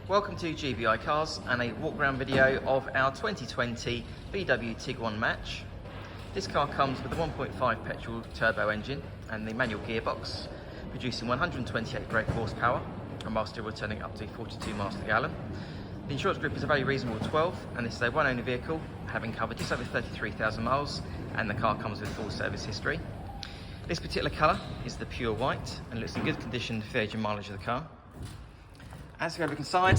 Welcome to GBI Cars and a walk around video of our 2020 VW Tiguan Match. This car comes with a 1.5 petrol turbo engine and the manual gearbox, producing 128 brake horsepower and while still returning up to 42 miles per gallon. The insurance group is a very reasonable 12, and this is a one owner vehicle, having covered just over 33,000 miles, and the car comes with full service history. This particular colour is the pure white and looks in good condition for the age and mileage of the car. As we go look inside,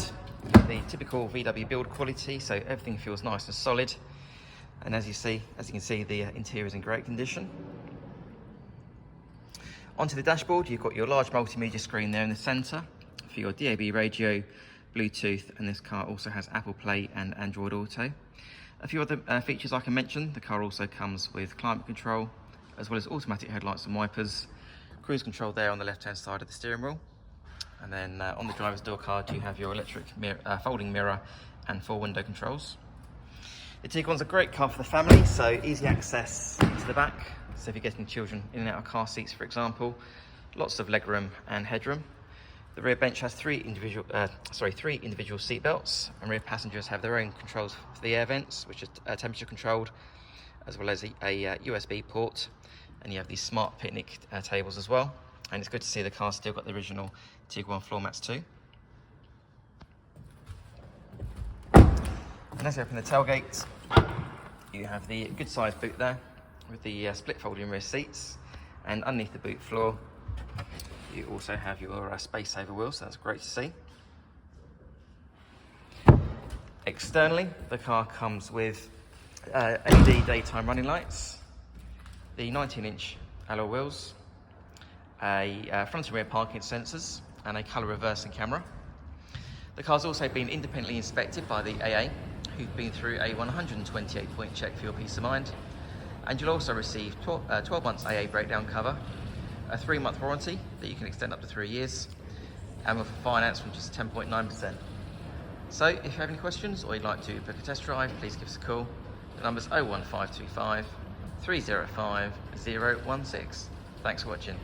the typical VW build quality, so everything feels nice and solid. And as you can see, the interior is in great condition. Onto the dashboard, you've got your large multimedia screen there in the centre for your DAB radio, Bluetooth, and this car also has Apple Play and Android Auto. A few other features I can mention: the car also comes with climate control, as well as automatic headlights and wipers, cruise control there on the left-hand side of the steering wheel. And then on the driver's door card, you have your electric folding mirror and 4 window controls. The Tiguan's a great car for the family, so easy access to the back. So if you're getting children in and out of car seats, for example, lots of legroom and headroom. The rear bench has three individual seat belts, and rear passengers have their own controls for the air vents, which are temperature controlled, as well as a USB port. And you have these smart picnic tables as well. And it's good to see the car's still got the original Tiguan floor mats too. And as you open the tailgate, you have the good sized boot there with the split folding rear seats, and underneath the boot floor you also have your space saver wheels, so that's great to see. Externally, the car comes with LED daytime running lights, the 19-inch alloy wheels, a front and rear parking sensors, and a colour reversing camera. The car's also been independently inspected by the AA, who've been through a 128-point check for your peace of mind. And you'll also receive 12 months AA breakdown cover, a 3-month warranty that you can extend up to 3 years, and with finance from just 10.9%. So if you have any questions or you'd like to book a test drive, please give us a call. The number's 01525 305 016. Thanks for watching.